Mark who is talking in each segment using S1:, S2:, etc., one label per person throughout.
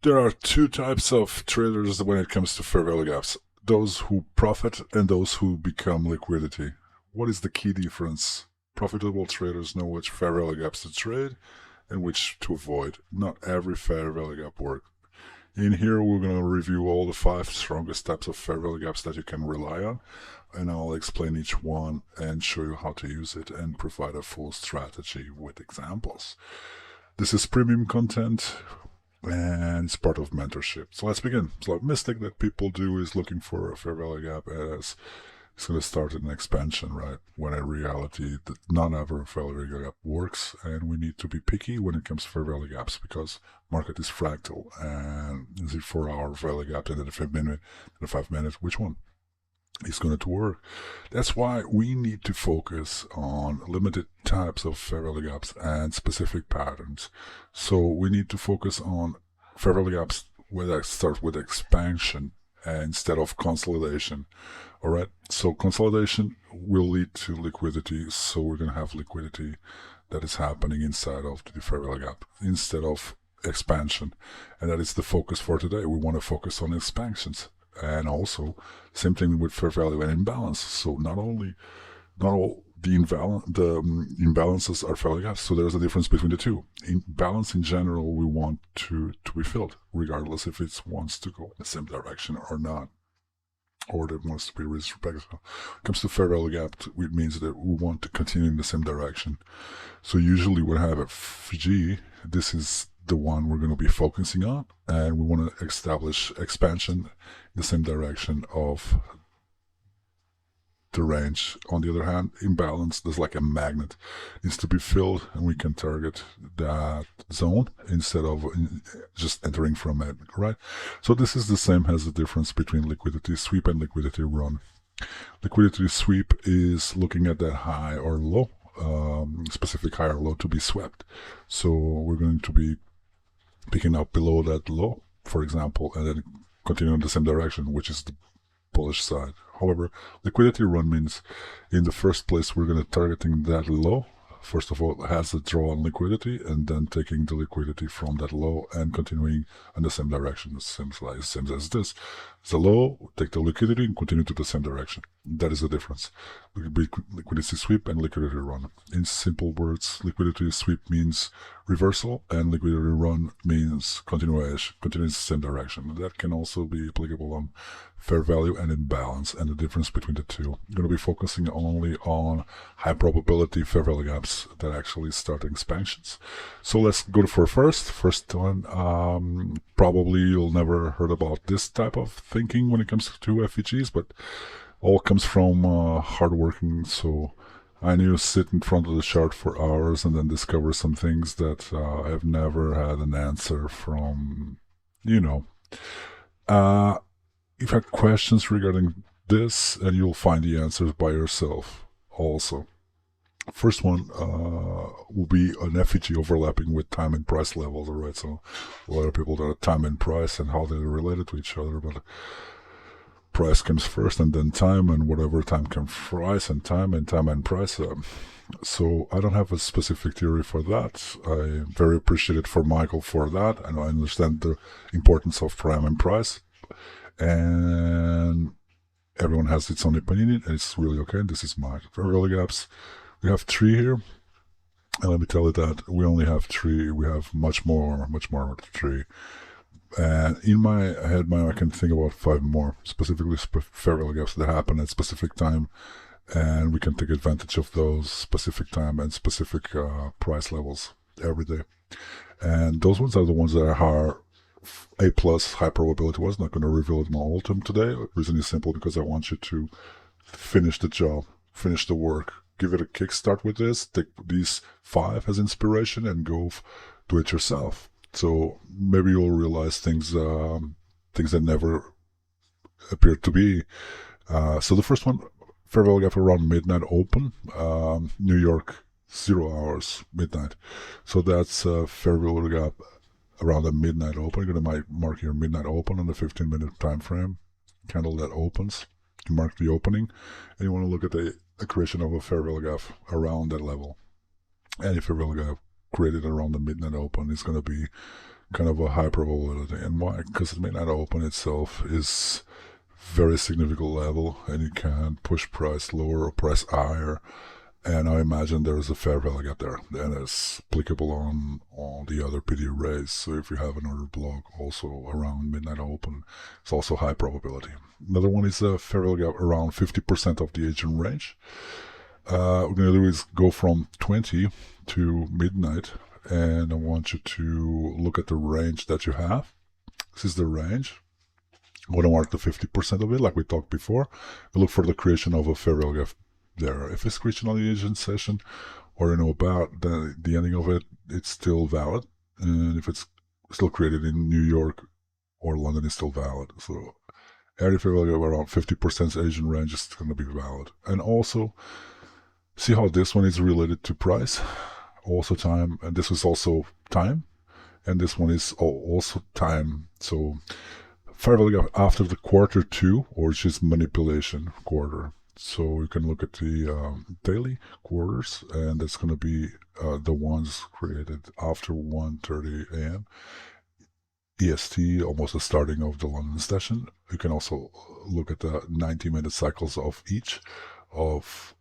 S1: There are two types of traders when it comes to fair value gaps. Those who profit and those who become liquidity. What is the key difference? Profitable traders know which fair value gaps to trade and which to avoid. Not every fair value gap works. In here, we're going to review all the 5 strongest types of fair value gaps that you can rely on, and I'll explain each one and show you how to use it and provide a full strategy with examples. This is premium content, and it's part of mentorship. So let's begin. So a mistake that people do is looking for a fair value gap as it's going to start an expansion, right? When in reality, none of our fair value gap works, and we need to be picky when it comes to fair value gaps because market is fractal, and is it 4-hour value gap and then a 5-minute and a 5-minute? Which one is going to work? That's why we need to focus on limited types of fair value gaps and specific patterns. So we need to focus on fair value gaps that start with expansion instead of consolidation. All right, so consolidation will lead to liquidity, so we're going to have liquidity that is happening inside of the fair value gap instead of expansion, and that is the focus for today. We want to focus on expansions, and also same thing with fair value and imbalance. So not all the imbalances are fair value gaps, so there's a difference between the two. In balance in general, we want to be filled, regardless if it wants to go in the same direction or not, or that wants to be respected. When it comes to fair value gap, it means that we want to continue in the same direction. So usually when I have a FVG, this is the one we're going to be focusing on, and we want to establish expansion in the same direction of the range. On the other hand, imbalance, there's like a magnet, needs to be filled, and we can target that zone instead of just entering from it, right? So this is the same as the difference between liquidity sweep and liquidity run. Liquidity sweep is looking at that high or low, specific high or low to be swept. So we're going to be picking up below that low, for example, and then continue in the same direction, which is the bullish side. However, liquidity run means in the first place we're going to targeting that low. First of all, it has a draw on liquidity, and then taking the liquidity from that low and continuing in the same direction. Same as this. The low, take the liquidity and continue to the same direction. That is the difference between liquidity sweep and liquidity run. In simple words, liquidity sweep means reversal, and liquidity run means continuation, continuing the same direction. That can also be applicable on fair value and imbalance, and the difference between the two. I'm going to be focusing only on high probability fair value gaps that actually start expansions. So let's go for first one. Probably you'll never heard about this type of thinking when it comes to FVGs, but all comes from hard working. So I knew sit in front of the chart for hours and then discover some things that I've never had an answer from, You've had questions regarding this, and you'll find the answers by yourself also. First one will be an FVG overlapping with time and price levels, all right? So a lot of people know time and price and how they're related to each other, but price comes first and then time, and whatever time comes price and time and price. So I don't have a specific theory for that. I'm very appreciated for Michael for that, and I understand the importance of time and price. And everyone has its own opinion, and it's really okay. This is my fair value gaps. We have 3 here, and let me tell you that we only have 3. We have much more than 3. And in my head, I can think about 5 more, specifically fair value gaps that happen at specific time, and we can take advantage of those specific time and specific price levels every day. And those ones are the ones that are A+ high probability. I was not going to reveal it all to them today. The reason is simple, because I want you to finish the job, finish the work, give it a kickstart with this, take these 5 as inspiration and go do it yourself. So maybe you'll realize things that never appeared to be. So the first one, fair value gap around midnight open, New York, 0 hours, midnight. So that's fair value gap around the midnight open. You're going to mark your midnight open on the 15-minute time frame. Candle that opens, you mark the opening, and you want to look at the creation of a fair value gap around that level. Any fair value gap created around the midnight open is going to be kind of a high probability. And why? Because the midnight open itself is very significant level, and you can push price lower or price higher. And I imagine there is a fair value gap there, and it's applicable on all the other PD arrays. So if you have another block also around midnight open, it's also high probability. Another one is a fair value gap around 50% of the agent range. What we're going to do is go from 20 to midnight, and I want you to look at the range that you have. This is the range. I'm going to mark the 50% of it, like we talked before. We look for the creation of a fair value gap there. If it's creation on the agent session, or you know about the ending of it, it's still valid. And if it's still created in New York or London, it's still valid. So every fair value gap around 50% agent range is going to be valid. And also, see how this one is related to price, also time, and this is also time, and this one is also time. So fair value gap after the quarter 2, or just manipulation quarter. So you can look at the daily quarters, and that's going to be the ones created after 1:30 a.m. EST, almost the starting of the London session. You can also look at the 90-minute cycles of each of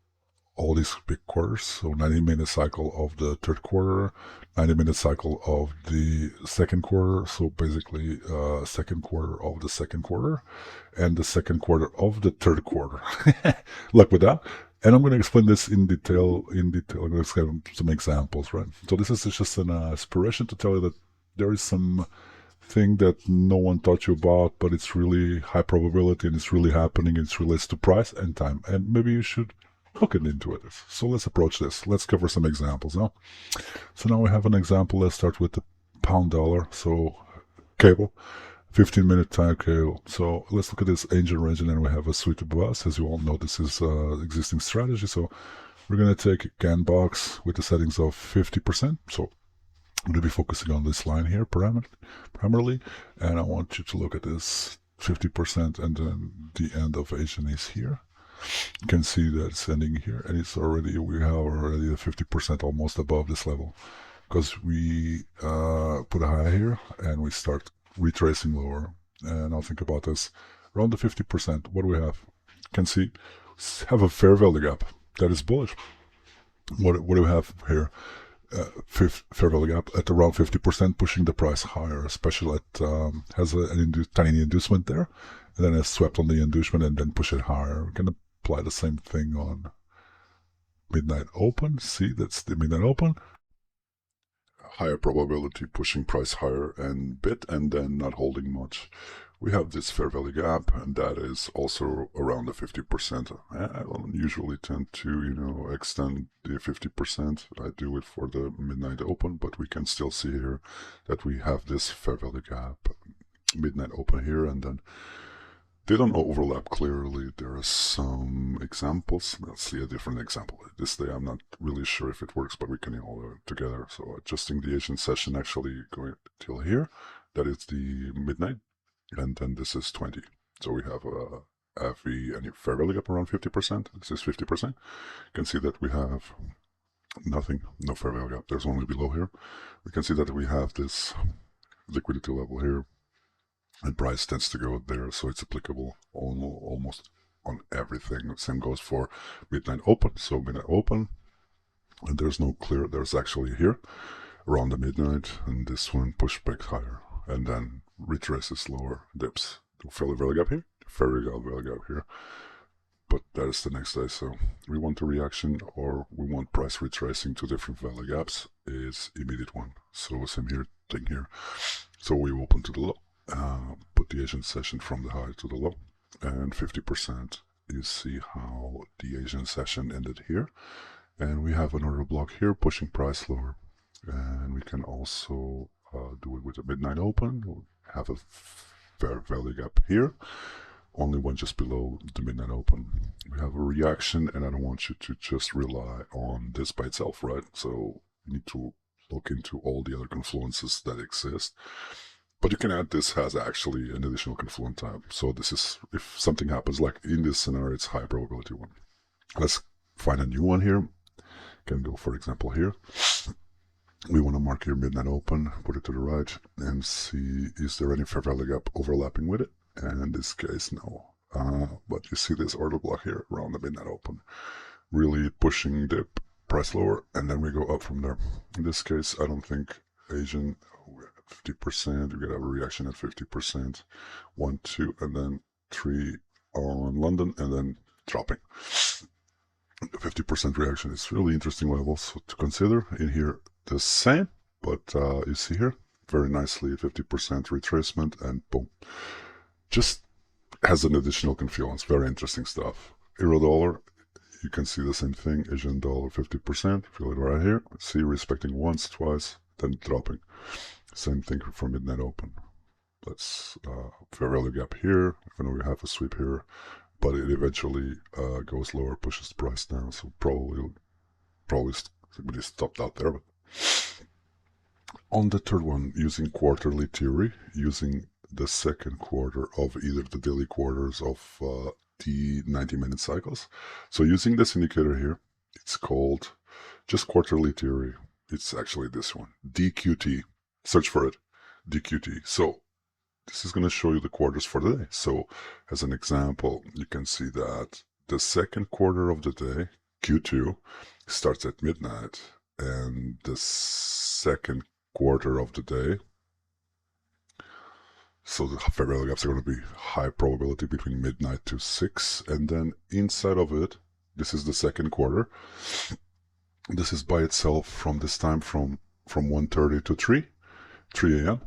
S1: all these big quarters. So 90-minute cycle of the third quarter, 90-minute cycle of the second quarter. So basically, second quarter of the second quarter, and the second quarter of the third quarter. Luck with that. And I'm going to explain this in detail. I'm going to explain some examples, right? So this is just an inspiration to tell you that there is some thing that no one taught you about, but it's really high probability, and it's really happening. It relates to price and time, and maybe you should look into it. So let's approach this. Let's cover some examples now. So now we have an example. Let's start with the pound dollar. So cable, 15-minute time cable. So let's look at this angel range, and then we have a suite of bus. As you all know, this is existing strategy. So we're going to take GAN box with the settings of 50%. So I'm going to be focusing on this line here primarily, and I want you to look at this 50%, and then the end of agent is here. You can see that it's ending here, and it's already, we have already a 50% almost above this level, because we put a high here and we start retracing lower. And I'll think about this around the 50%. What do we have? You can see have a fair value gap that is bullish. What do we have here? Fair value gap at around 50%, pushing the price higher, especially at has a tiny inducement there, and then it's swept on the inducement and then push it higher. We can apply the same thing on midnight open. See, that's the midnight open. Higher probability, pushing price higher and bit, and then not holding much. We have this fair value gap, and that is also around the 50%. I don't usually tend to, extend the 50%. I do it for the midnight open, but we can still see here that we have this fair value gap, midnight open here, and then they don't overlap clearly. There are some examples. Let's see a different example. This day I'm not really sure if it works, but we can all do it together. So adjusting the agent session, actually going till here. That is the midnight. And then this is 20. So we have a FV and fair value gap around 50%. This is 50%. You can see that we have nothing, no fair value gap. There's only below here. We can see that we have this liquidity level here, and price tends to go there, so it's applicable almost on everything. Same goes for midnight open. So midnight open, and there's no clear. There's actually here around the midnight, and this one push back higher, and then retraces lower, dips. Fair value gap here, fair value gap here. But that is the next day. So we want a reaction, or we want price retracing to different value gaps. Is immediate one. So same here, thing here. So we open to the low. Put the agent session from the high to the low, and 50%. You see how the agent session ended here, and we have another block here pushing price lower, and we can also do it with a midnight open. We have a fair value gap here, only one just below the midnight open. We have a reaction, and I don't want you to just rely on this by itself, right? So you need to look into all the other confluences that exist. But you can add this has actually an additional confluent type. So this is, if something happens, like in this scenario, it's high probability one. Let's find a new one here. Can go, for example, here. We want to mark here midnight open, put it to the right, and see is there any fair value gap overlapping with it. And in this case, no. But you see this order block here around the midnight open, really pushing the price lower, and then we go up from there. In this case, I don't think Asian, 50%, you get a reaction at 50%, 1, 2, and then 3 on London, and then dropping. 50% reaction is really interesting levels to consider. In here, the same, but you see here, very nicely 50% retracement, and boom. Just has an additional confluence. Very interesting stuff. Euro dollar, you can see the same thing. Asian dollar 50%, feel it right here. See respecting once, twice, then dropping. Same thing for midnight open. Let's fair value gap here. I know we have a sweep here, but it eventually goes lower, pushes the price down. So probably somebody stopped out there. But on the third one, using quarterly theory, using the second quarter of either the daily quarters of the 90-minute cycles. So using this indicator here, it's called just quarterly theory. It's actually this one, DQT. Search for it, DQT. So this is going to show you the quarters for the day. So as an example, you can see that the second quarter of the day, Q2, starts at midnight, and the second quarter of the day, so the fair value gaps are going to be high probability between midnight to 6, and then inside of it, this is the second quarter. This is by itself from this time from 1:30 to 3 a.m.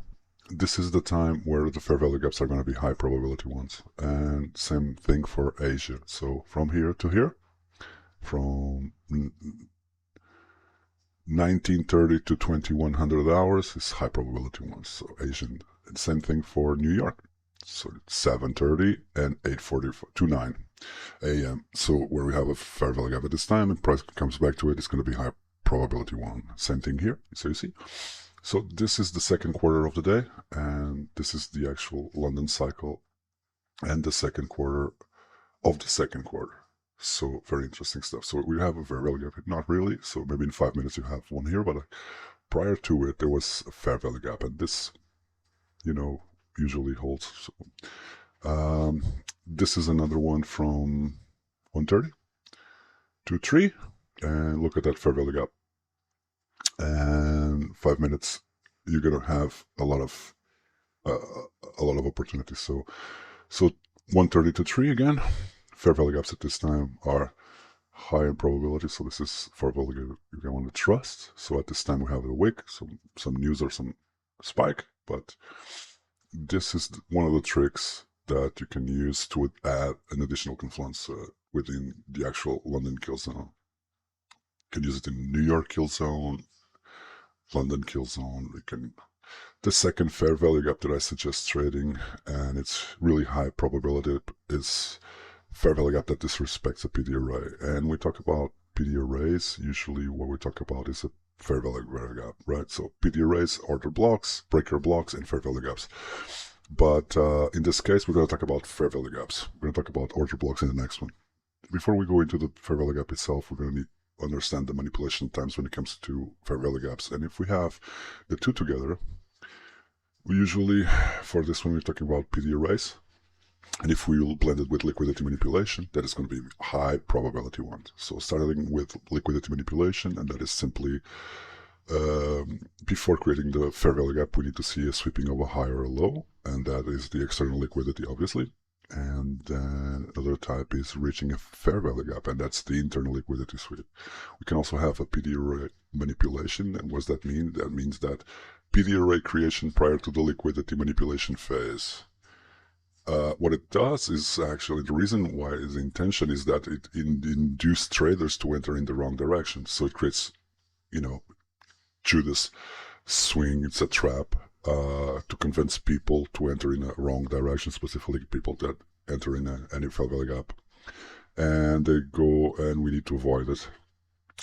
S1: This is the time where the fair value gaps are going to be high probability ones. And same thing for Asia. So from here to here, from 1930 to 2100 hours is high probability ones. So Asian, and same thing for New York. So it's 7:30 and 8:49 a.m. So where we have a fair value gap at this time and price comes back to it, it's going to be high probability one. Same thing here. So you see. So this is the second quarter of the day, and this is the actual London cycle and the second quarter of the second quarter. So very interesting stuff. So we have a fair value gap, not really. So maybe in 5 minutes you have one here, but prior to it, there was a fair value gap, and this, usually holds. So, this is another one from 1:30 to 3, and look at that fair value gap. And 5 minutes, you're gonna have a lot of opportunities. So 1:30 to 3 again. Fair value gaps at this time are high in probability. So this is fair value gap you're gonna want to trust. So at this time we have a wick, some news or some spike, but this is one of the tricks that you can use to add an additional confluence within the actual London kill zone. You can use it in New York kill zone, London kill zone. The second fair value gap that I suggest trading, and it's really high probability, is fair value gap that disrespects a PD array. And we talk about PD arrays. Usually what we talk about is a fair value gap, right? So PD arrays, order blocks, breaker blocks, and fair value gaps. But in this case, we're going to talk about fair value gaps. We're going to talk about order blocks in the next one. Before we go into the fair value gap itself, we're going to need to understand the manipulation times when it comes to fair value gaps. And if we have the two together, we usually, for this one, we're talking about PD arrays. And if we will blend it with liquidity manipulation, that is going to be high probability one. So starting with liquidity manipulation, and that is simply before creating the fair value gap, we need to see a sweeping of a high or a low, and that is the external liquidity, obviously. And then another type is reaching a fair value gap, and that's the internal liquidity sweep. We can also have a PD array manipulation. And what does that mean? That means that PD array creation prior to the liquidity manipulation phase. What it does is actually, the reason why the intention is that it induces traders to enter in the wrong direction. So it creates, through this swing, it's a trap to convince people to enter in a wrong direction, specifically people that enter in any fair value gap. And they go, and we need to avoid it.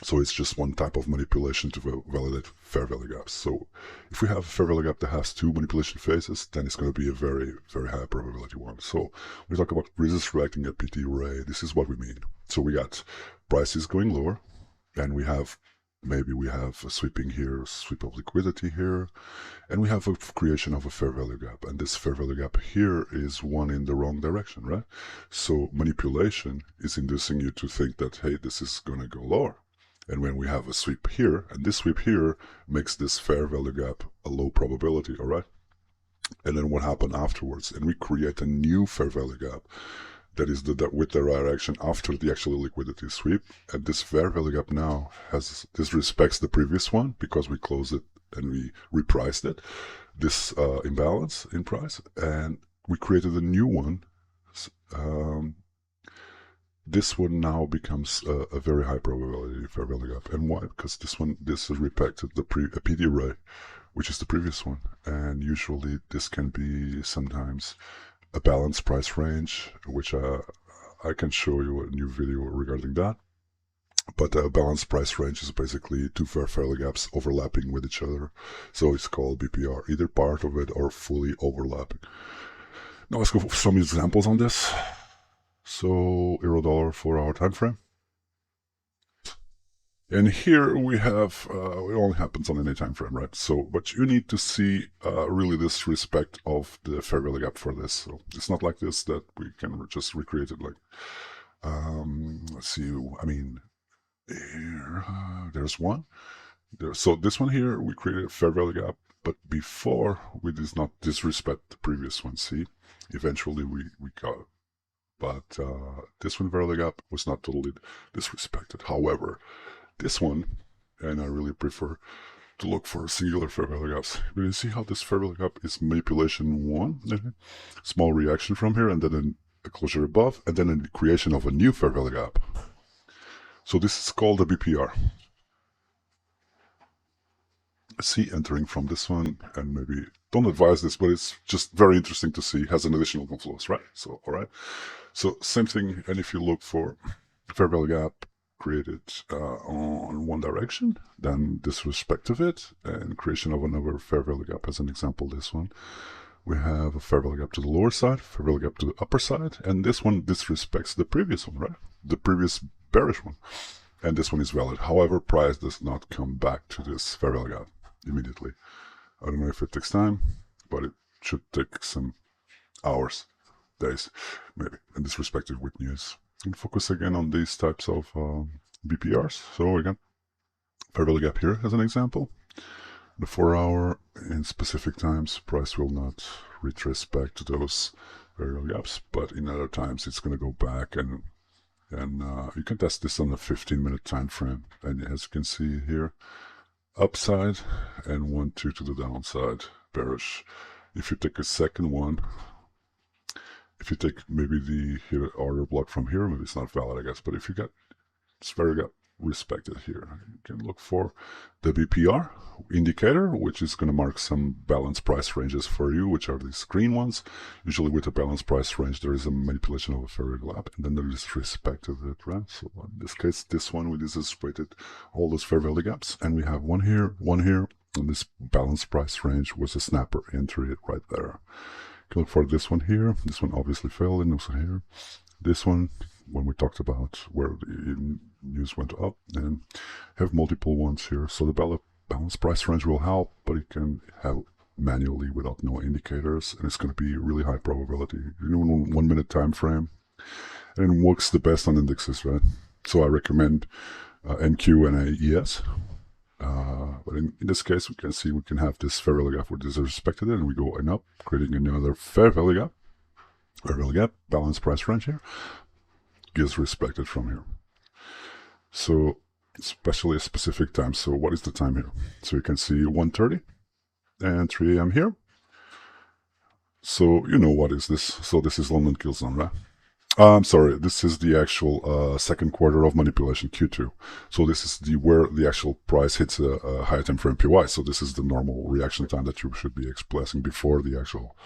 S1: So it's just one type of manipulation to validate fair value gaps. So if we have a fair value gap that has two manipulation phases, then it's going to be a very, very high probability one. So when we talk about resist reacting at PT array, this is what we mean. So we got prices going lower, and we have maybe we have a sweeping here, sweep of liquidity here, and we have a creation of a fair value gap. And this fair value gap here is one in the wrong direction, right? So manipulation is inducing you to think that, hey, this is going to go lower. And when we have a sweep here, and this sweep here makes this fair value gap a low probability, all right? And then what happened afterwards? And we create a new fair value gap that is with the direction after the actual liquidity sweep. And this fair value gap now this respects the previous one because we closed it and we repriced it, this imbalance in price, and we created a new one. This one now becomes a very high probability fair value gap. And why? Because this is respected a PD array, which is the previous one. And usually this can be sometimes a balanced price range, which I can show you a new video regarding that. But a balanced price range is basically two fair value gaps overlapping with each other. So it's called BPR, either part of it or fully overlapping. Now let's go for some examples on this. So euro-dollar 4-hour time frame. And here we have, it only happens on any time frame, right? So, but you need to see really this respect of the fair value gap for this. So it's not like this that we can just recreate it like, let's see, I mean, here, there's one. So this one here, we created a fair value gap, but before we did not disrespect the previous one, see? Eventually we got it. But this one fair value gap was not totally disrespected. However, this one, and I really prefer to look for singular fair value gaps. But you see how this fair value gap is manipulation 1, small reaction from here, and then a closure above, and then a creation of a new fair value gap. So this is called a BPR. See, entering from this one, and maybe don't advise this, but it's just very interesting to see. It has an additional confluence, right? So, all right. So same thing, and if you look for fair value gap created on one direction, then disrespect of it, and creation of another fair value gap. As an example, this one, we have a fair value gap to the lower side, fair value gap to the upper side, and this one disrespects the previous one, right? The previous bearish one, and this one is valid. However, price does not come back to this fair value gap immediately. I don't know if it takes time, but it should take some hours, days, maybe, and this respected with news. And focus again on these types of BPRs. So again, fair value gap here as an example. The 4-hour in specific times, price will not retrace back to those fair value gaps, but in other times it's going to go back, and you can test this on a 15-minute time frame. And as you can see here, upside and 1, 2 to the downside, bearish. If you take a second one, if you take maybe the order block from here, maybe it's not valid, I guess, but if you got this fair value gap respected here, you can look for the BPR indicator, which is going to mark some balanced price ranges for you, which are these green ones. Usually with a balanced price range, there is a manipulation of a fair value gap, and then there is respect of it, right? So in this case, this one, we disrespected all those fair value gaps, and we have one here, and this balanced price range was a snapper entry right there. You can look for this one here. This one obviously failed, and also here. This one, when we talked about where the news went up, and have multiple ones here. So the balanced price range will help, but it can have manually without no indicators, and it's going to be really high probability. You know, 1 minute time frame, and it works the best on indexes, right? So I recommend NQ and AES. But in this case, we can see we can have this fair value gap where this is respected, and we go up, creating another fair value gap, balanced price range here, gets respected from here. So especially a specific time. So what is the time here? So you can see 1:30 and 3 a.m. here. So you know what is this? So this is London Kill Zone, right? I'm sorry, this is the actual second quarter of manipulation, Q2. So this is where the actual price hits a higher time frame PY. So this is the normal reaction time that you should be expressing before the actual.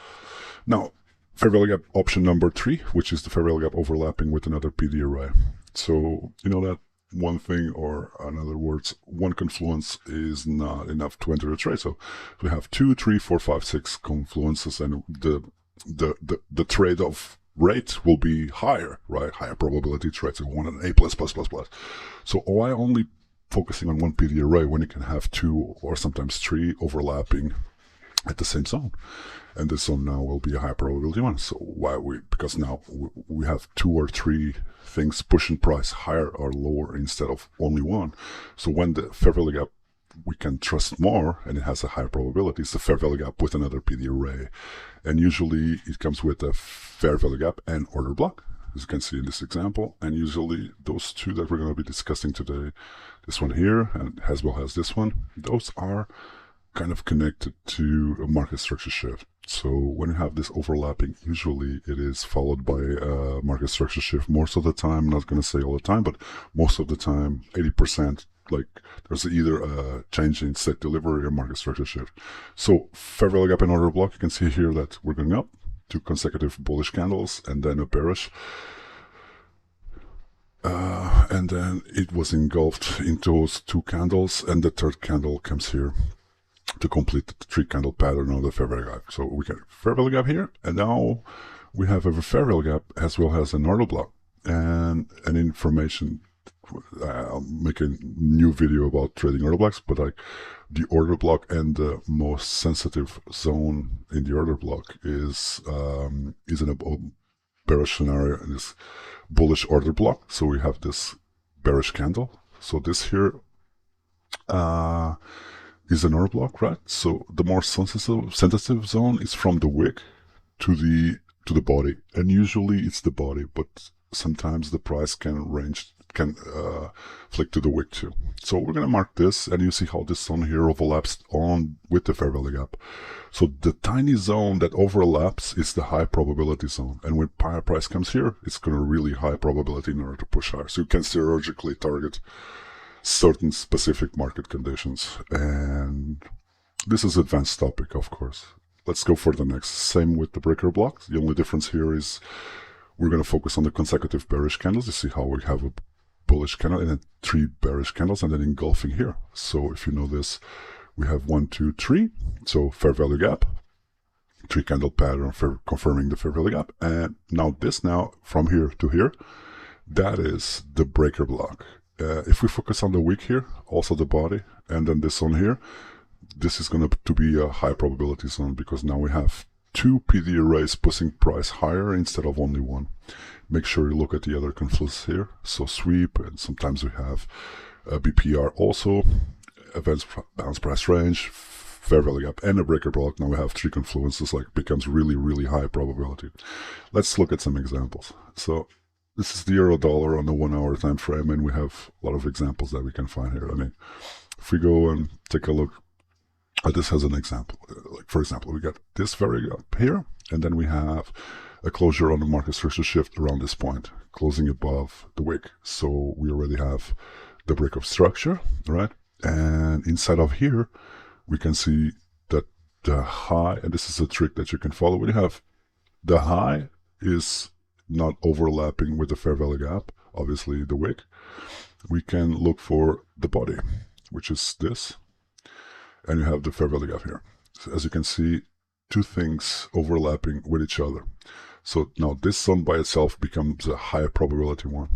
S1: Now, fair value gap option number 3, which is the fair value gap overlapping with another PD array. So you know that one thing, or in other words, one confluence is not enough to enter a trade. So we have 2, 3, 4, 5, 6 confluences, and the trade of rate will be higher, right? Higher probability trades. So we want an A++++. So I only focusing on one PD array when you can have 2 or sometimes 3 overlapping at the same zone. And this zone now will be a high probability one. So why because now we have 2 or 3 things pushing price higher or lower instead of only one. So when the fair value gap we can trust more and it has a higher probability, it's the fair value gap with another PD array. And usually it comes with a fair value gap and order block, as you can see in this example. And usually those 2 that we're going to be discussing today, this one here and as well as this one, those are kind of connected to a market structure shift. So when you have this overlapping, usually it is followed by a market structure shift most of the time. I'm not going to say all the time, but most of the time, 80%, like there's either a change in set delivery or market structure shift. So fair value gap and order block, you can see here that we're going up, 2 consecutive bullish candles and then a bearish. And then it was engulfed into those 2 candles, and the 3rd candle comes here to complete the 3 candle pattern of the fair value gap. So we get fair value gap here, and now we have a fair value gap as well as an order block and an information. I'll make a new video about trading order blocks, but like the order block and the most sensitive zone in the order block is in a bearish scenario and this bullish order block. So we have this bearish candle. So this here is an order block, right? So the more sensitive zone is from the wick to the body, and usually it's the body, but sometimes the price can flick to the wick too. So we're going to mark this, and you see how this zone here overlaps on with the fair value gap. So the tiny zone that overlaps is the high probability zone, and when price comes here, it's going to really high probability in order to push higher. So you can surgically target certain specific market conditions, and this is advanced topic, of course. Let's go for the next. Same with the breaker blocks. The only difference here is we're going to focus on the consecutive bearish candles. You see how we have a bullish candle and then 3 bearish candles and then engulfing here. So if you know this, we have 1, 2, 3. So fair value gap, 3 candle pattern for confirming the fair value gap. And now this from here to here, that is the breaker block. If we focus on the wick here, also the body, and then this one here, this is going to be a high probability zone because now we have 2 PD arrays pushing price higher instead of only 1. Make sure you look at the other confluence here. So sweep, and sometimes we have a BPR also, advanced bounce price range, fair value gap, and a breaker block. Now we have 3 confluences, like becomes really, really high probability. Let's look at some examples. So this is the euro dollar on the 1 hour time frame, and we have a lot of examples that we can find here. I mean, if we go and take a look at this as an example, like for example, we got this very up here, and then we have a closure on the market structure shift around this point, closing above the wick. So we already have the break of structure, right? And inside of here, we can see that the high, and this is a trick that you can follow, when you have the high is not overlapping with the fair value gap, obviously the wick, we can look for the body, which is this, and you have the fair value gap here. So as you can see, 2 things overlapping with each other. So now this zone by itself becomes a high probability one,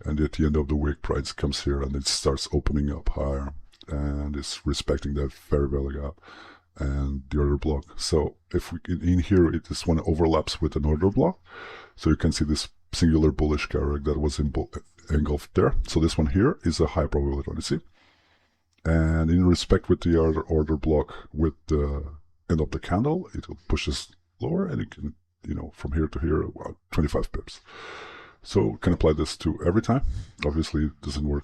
S1: and at the end of the wick, price comes here and it starts opening up higher and it's respecting that fair value gap and the order block. So if we in here, it is one overlaps with an order block. So you can see this singular bullish character that was engulfed there. So this one here is a high probability one, you see? And in respect with the other order block with the end of the candle, it pushes lower, and you can, you know, from here to here, about 25 pips. So we can apply this to every time. Obviously, it doesn't work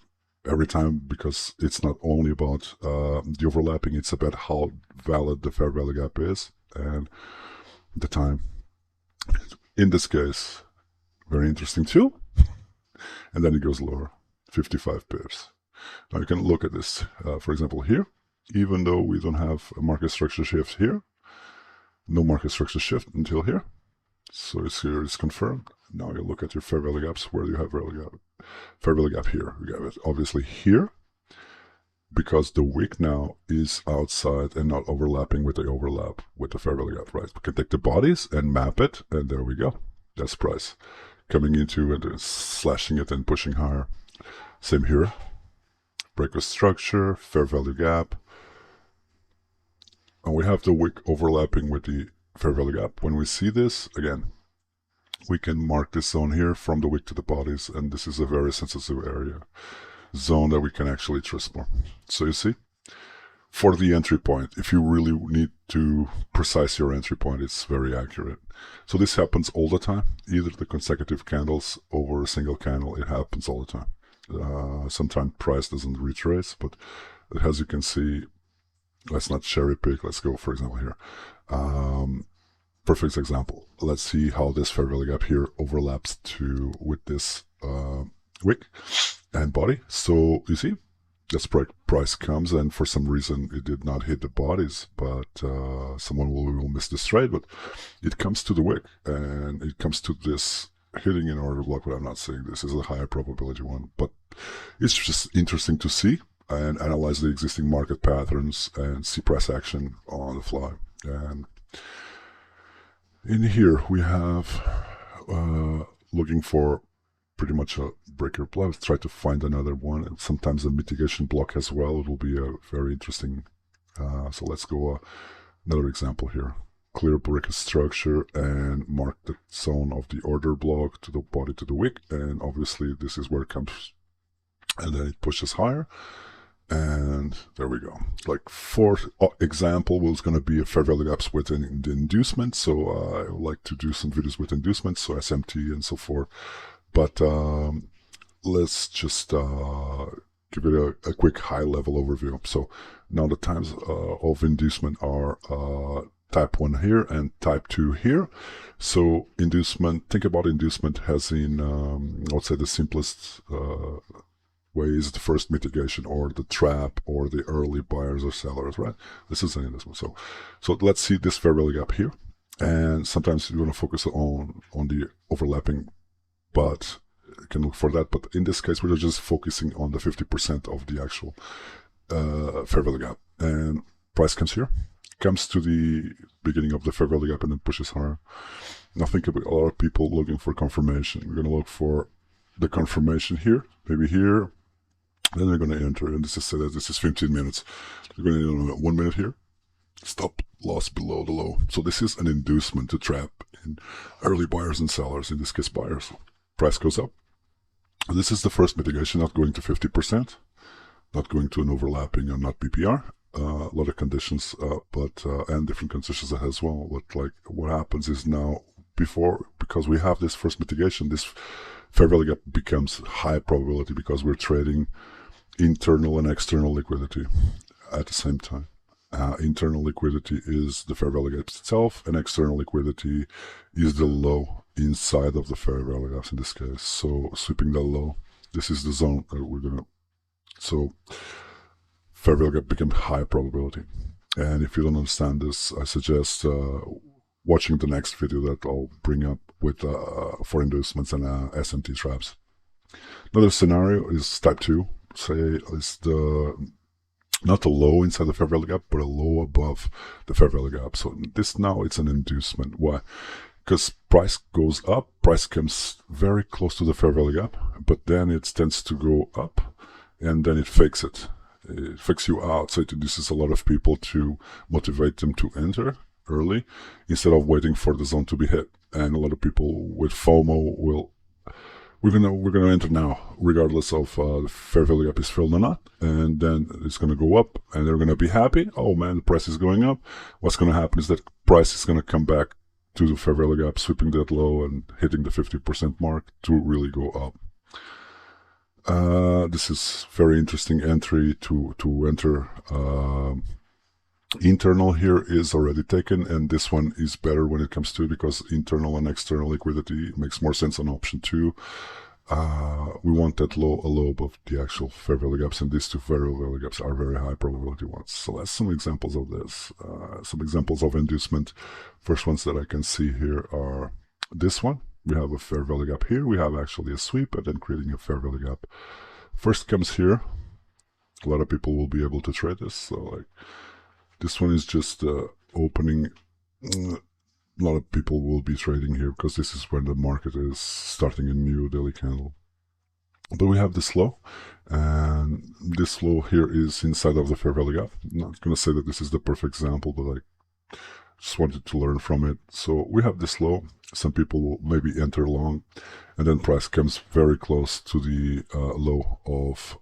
S1: every time because it's not only about the overlapping, it's about how valid the fair value gap is and the time. In this case, very interesting too. And then it goes lower, 55 pips. Now you can look at this, for example, here, even though we don't have a market structure shift here, no market structure shift until here. So it's here, it's confirmed. Now you look at your fair value gaps. Where do you have fair value gap here? We have it obviously here, because the wick now is outside and not overlapping with the overlap with the fair value gap, right? We can take the bodies and map it, and there we go. That's price coming into and slashing it and pushing higher. Same here. breaker structure, fair value gap, and we have the wick overlapping with the fair value gap. When we see this, again, we can mark this zone here from the wick to the bodies, and this is a very sensitive area, zone that we can actually transform. So you see, for the entry point, if you really need to precise your entry point, it's very accurate. So this happens all the time, either the consecutive candles over a single candle, it happens all the time. Sometimes price doesn't retrace, but as you can see, let's not cherry pick, let's go for example here. Perfect example. Let's see how this fair value gap here overlaps with this wick and body. So you see, that's price comes, and for some reason it did not hit the bodies, but someone will miss this trade, but it comes to the wick and it comes to this hitting in order block. But I'm not saying this is a higher probability one, but it's just interesting to see and analyze the existing market patterns and see price action on the fly. And in here we have looking for pretty much a breaker block. Let's try to find another one, and sometimes a mitigation block as well. It will be a very interesting. So let's go another example here. Clear breaker structure and mark the zone of the order block to the body to the wick, and obviously this is where it comes, and then it pushes higher. And there we go. Like fourth example was going to be a fair value gaps within the inducement. So I would like to do some videos with inducements, so SMT and so forth. But let's just give it a quick high-level overview. So now the times of inducement are type 1 here and type 2 here. So inducement, think about inducement as in, I would say the simplest way is the first mitigation or the trap or the early buyers or sellers, right? This is an inducement. So let's see this fair value gap here. And sometimes you want to focus on the overlapping, but you can look for that. But in this case, we're just focusing on the 50% of the actual fair value gap. And price comes here, comes to the beginning of the fair value gap and then pushes higher. Now think about a lot of people looking for confirmation. We're going to look for the confirmation here, maybe here. Then they're going to enter, and this is 15 minutes. We're going to need 1 minute here. Stop loss below the low. So this is an inducement to trap in early buyers and sellers, in this case buyers. Price goes up. This is the first mitigation, not going to 50%, not going to an overlapping and not BPR. A lot of conditions, and different conditions as well. But like what happens is now, because we have this first mitigation, this fair value gap becomes high probability because we're trading internal and external liquidity at the same time. Internal liquidity is the fair value gaps itself, and external liquidity is the low inside of the fair value gaps in this case. So sweeping the low, this is the zone that we're gonna. So fair value gap becomes high probability. And if you don't understand this, I suggest watching the next video that I'll bring up with for inducements and SMT traps. Another scenario is type 2. Say is not a low inside the fair value gap, but a low above the fair value gap. So this now it's an inducement. Why? Because price goes up, price comes very close to the fair value gap, but then it tends to go up, and then it fakes it. It fakes you out. So it induces a lot of people to motivate them to enter early instead of waiting for the zone to be hit. And a lot of people with FOMO will, we're gonna enter now, regardless of the fair value gap is filled or not, and then it's gonna go up, and they're gonna be happy. Oh man, the price is going up. What's gonna happen is that price is gonna come back to the fair value gap, sweeping that low and hitting the 50% mark to really go up. This is very interesting entry to enter. Internal here is already taken, and this one is better when it comes to, because internal and external liquidity makes more sense on option 2. We want that low, a low above the actual fair value gaps, and these two fair value gaps are very high probability ones. So that's some examples of this, some examples of inducement. First ones that I can see here are this one. We have a fair value gap here. We have actually a sweep and then creating a fair value gap. First comes here. A lot of people will be able to trade this. So like this one is just opening. A lot of people will be trading here because this is when the market is starting a new daily candle. But we have this low, and this low here is inside of the fair value gap. I'm not going to say that this is the perfect example, but I just wanted to learn from it. So we have this low. Some people will maybe enter long, and then price comes very close to the low of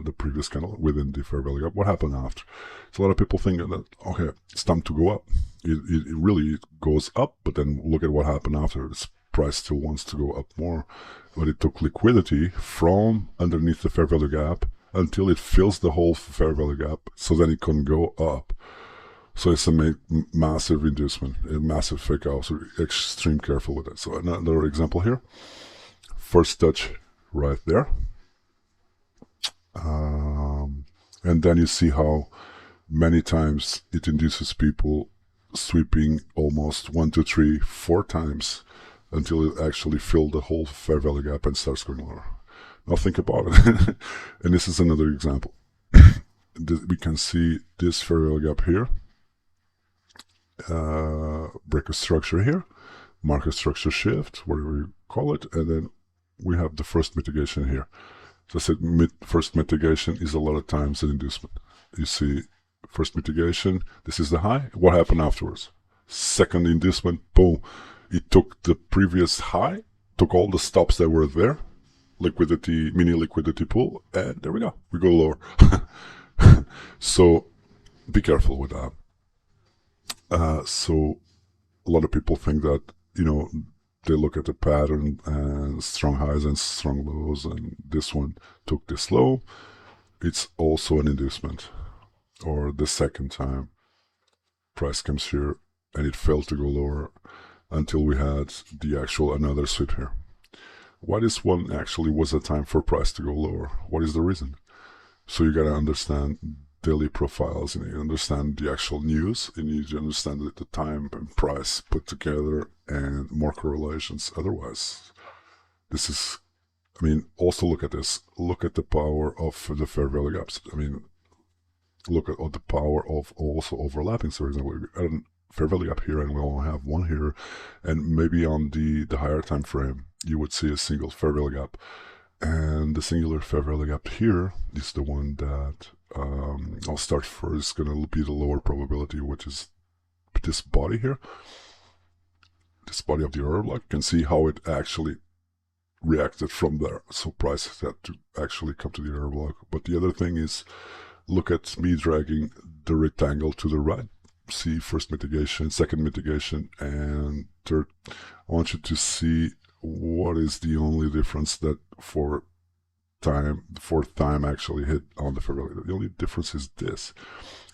S1: the previous candle within the fair value gap. What happened after? So a lot of people think that, okay, it's time to go up. It really goes up, but then look at what happened after. This price still wants to go up more, but it took liquidity from underneath the fair value gap until it fills the whole fair value gap, so then it can go up. So it's a massive inducement, a massive fake out. So extreme careful with it. So another example here. First touch right there. And then you see how many times it induces people sweeping almost 1, 2, 3, 4 times until it actually fills the whole fair value gap and starts going lower. Now think about it. And this is another example. We can see this fair value gap here. Break a structure here, market structure shift, whatever you call it, and then we have the first mitigation here. So I said first mitigation is a lot of times an inducement. You see first mitigation, this is the high. What happened afterwards? Second inducement, boom. It took the previous high, took all the stops that were there, liquidity, mini liquidity pool, and there we go. We go lower. So be careful with that. So a lot of people think that, you know, they look at the pattern and strong highs and strong lows, and this one took this low. It's also an inducement. Or the second time price comes here and it failed to go lower until we had the actual another sweep here. Why this one actually was a time for price to go lower? What is the reason? So you got to understand daily profiles, and you understand the actual news, and you need to understand the time and price put together and more correlations. Otherwise, this is, I mean, also look at this. Look at the power of the fair value gaps. I mean, look at the power of also overlapping. So, for example, a fair value gap here, and we only have one here, and maybe on the higher time frame, you would see a single fair value gap. And the singular fair value gap here is the one that I'll start first. It's going to be the lower probability, which is this body here. This body of the error block. You can see how it actually reacted from there. So price had to actually come to the error block. But the other thing is, look at me dragging the rectangle to the right. See first mitigation, second mitigation, and third. I want you to see what is the only difference that for time, the fourth time actually hit on the fair value. The only difference is this.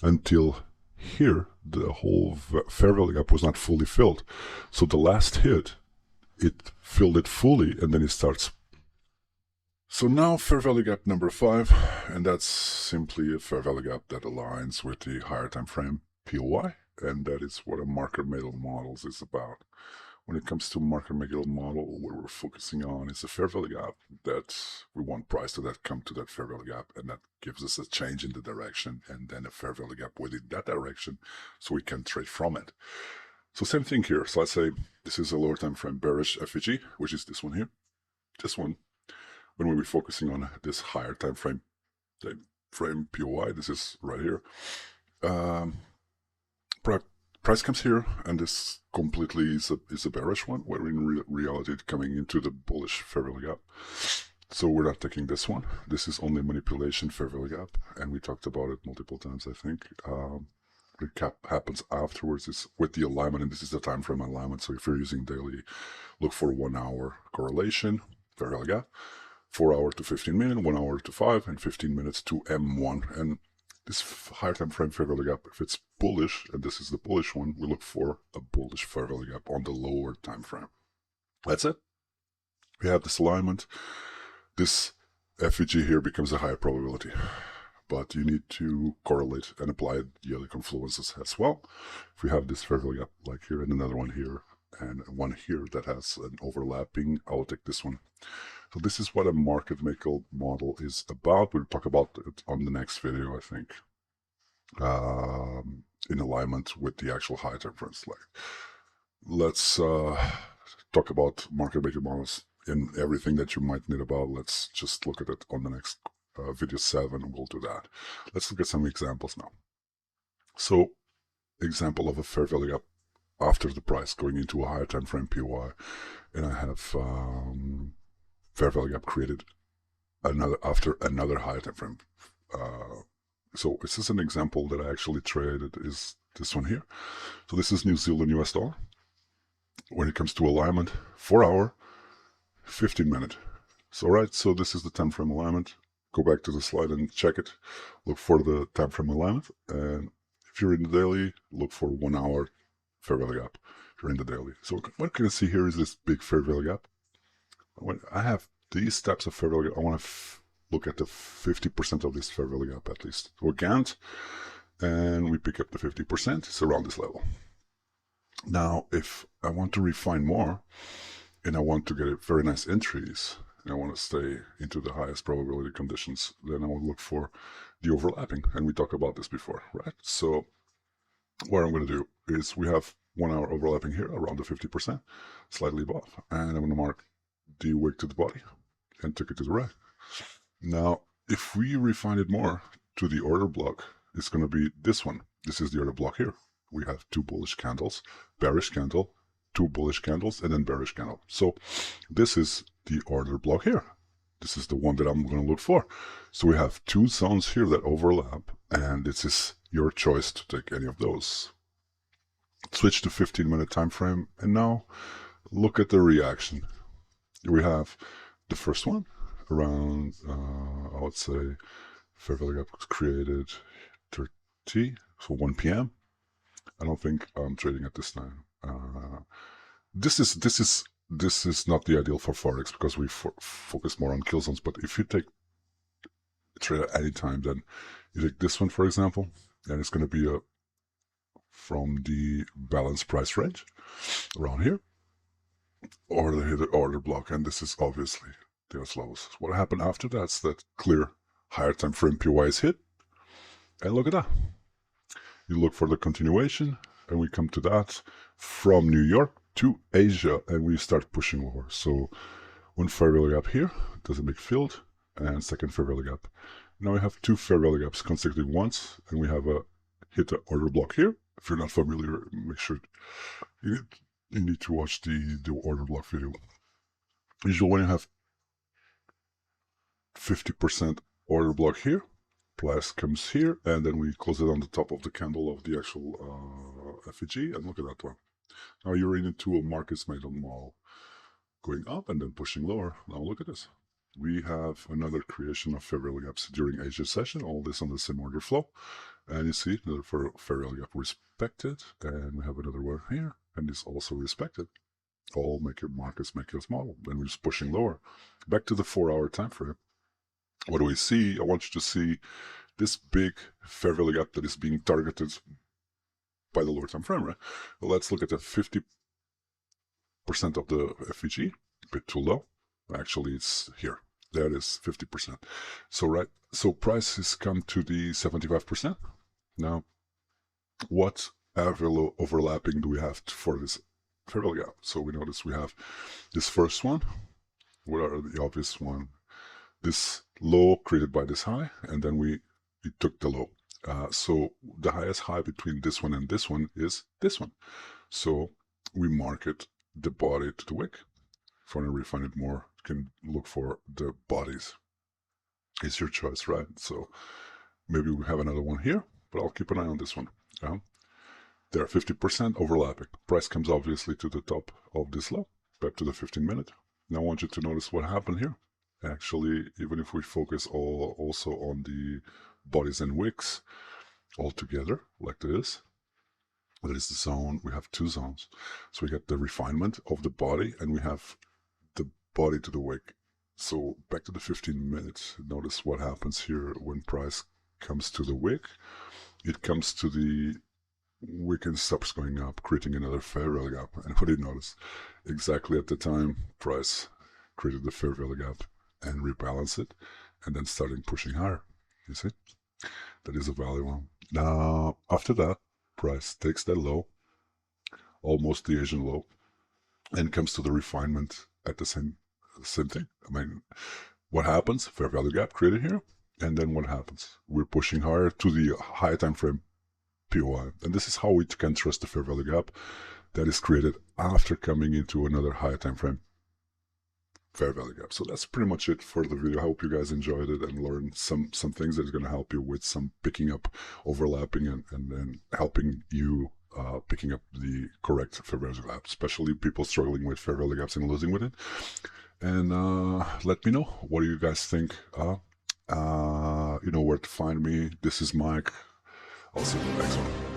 S1: Until here, the whole fair value gap was not fully filled. So the last hit, it filled it fully, and then it starts. So now fair value gap number 5, and that's simply a fair value gap that aligns with the higher time frame POI, and that is what a market maker models is about. When it comes to market maker model, what we're focusing on is a fair value gap that we want price to that come to that fair value gap, and that gives us a change in the direction, and then a fair value gap within that direction, so we can trade from it. So same thing here. So let's say this is a lower time frame bearish FVG, which is this one here. This one, when we'll be focusing on this higher time frame POI, this is right here. Price comes here, and this completely is a bearish one, where in reality it's coming into the bullish fair value gap. So we're not taking this one. This is only manipulation fair value gap, and we talked about it multiple times, I think. Recap happens afterwards is with the alignment, and this is the time frame alignment. So if you're using daily, look for 1 hour correlation, fair value gap, 4 hour to 15 minutes, 1 hour to 5, and 15 minutes to M1. And this higher time frame fair value gap, if it's bullish, and this is the bullish one, we look for a bullish fair value gap on the lower time frame. That's it. We have this alignment. This FVG here becomes a higher probability, but you need to correlate and apply the other confluences as well. If we have this fair value gap like here, and another one here, and one here that has an overlapping, I'll take this one. So this is what a market maker model is about. We'll talk about it on the next video, I think, in alignment with the actual high time frames. Like, let's talk about market maker models in everything that you might need about. Let's just look at it on the next video 7. We'll do that. Let's look at some examples now. So, example of a fair value gap after the price going into a higher time frame PY, and I have fair value gap created after another higher time frame. So this is an example that I actually traded, is this one here. So this is New Zealand US dollar. When it comes to alignment, 4 hour, 15 minute. So so this is the time frame alignment. Go back to the slide and check it. Look for the time frame alignment, and if you're in the daily, look for 1 hour fair value gap. If you're in the daily, so what you can see here is this big fair value gap. When I have these types of fair value gap, I want to look at the 50% of this fair value gap at least. So Gantt, and we pick up the 50%. It's around this level. Now, if I want to refine more, and I want to get very nice entries, and I want to stay into the highest probability conditions, then I will look for the overlapping. And we talked about this before, right? So what I'm going to do is we have 1 hour overlapping here around the 50%, slightly above. And I'm going to mark the wick to the body and take it to the right. Now, if we refine it more to the order block, it's going to be this one. This is the order block here. We have 2 bullish candles, bearish candle, 2 bullish candles, and then bearish candle. So this is the order block here. This is the one that I'm going to look for. So we have 2 zones here that overlap, and this is your choice to take any of those. Switch to 15-minute time frame, and now look at the reaction. We have the first one around, I would say, fair value gap was created 30, so 1 p.m. I don't think I'm trading at this time. This is not the ideal for Forex because we focus more on kill zones. But if you take a trade at any time, then you take this one, for example, and it's going to be from the balanced price range around here, or the order block, and this is obviously those levels. What happened after that's that clear higher time frame PY is hit, and look at that. You look for the continuation, and we come to that from New York to Asia, and we start pushing lower. So one fair value gap here, does a big field, and second fair value gap. Now we have 2 fair value gaps consecutive ones, and we have a hit the order block here. If you're not familiar, make sure you need to watch the order block video. Usually when you have 50% order block here, price comes here, and then we close it on the top of the candle of the actual FVG, and look at that one. Now you're into a markets made on model, going up and then pushing lower. Now look at this. We have another creation of fair value gaps during Asia session, all this on the same order flow. And you see another fair value gap respected, and we have another one here, and it's also respected. All markets make this model. Then we're just pushing lower. Back to the 4 hour time frame. What do we see? I want you to see this big fair value gap that is being targeted by the lower time frame, right? Well, let's look at the 50% of the FVG, a bit too low. Actually, it's here. There it is, 50%. So prices come to the 75%. Now, what overlapping do we have for this fair value gap? So we notice we have this first one. What are the obvious one? This low created by this high, and then we took the low. So the highest high between this one and this one is this one. So we market the body to the wick. If you want to refine it more, you can look for the bodies. It's your choice, right? So maybe we have another one here, but I'll keep an eye on this one. There are 50% overlapping. Price comes obviously to the top of this low, back to the 15-minute. Now I want you to notice what happened here. Actually, even if we focus also on the bodies and wicks all together, like this, that is the zone. We have 2 zones. So we get the refinement of the body, and we have the body to the wick. So back to the 15 minutes. Notice what happens here when price comes to the wick. It comes to the wick and stops going up, creating another fair value gap. And what did you notice? Exactly at the time price created the fair value gap and rebalance it, and then starting pushing higher. You see? That is a value one. Now, after that, price takes that low, almost the Asian low, and comes to the refinement at the same same thing. I mean, what happens? Fair value gap created here, and then what happens? We're pushing higher to the high time frame POI, and this is how we can trust the fair value gap that is created after coming into another high time frame fair value gap. So that's pretty much it for the video. I hope you guys enjoyed it and learned some things that are going to help you with some picking up overlapping and then helping you picking up the correct fair value gap, especially people struggling with fair value gaps and losing with it. And let me know, what do you guys think? You know where to find me. This is Mike. I'll see you in the next one.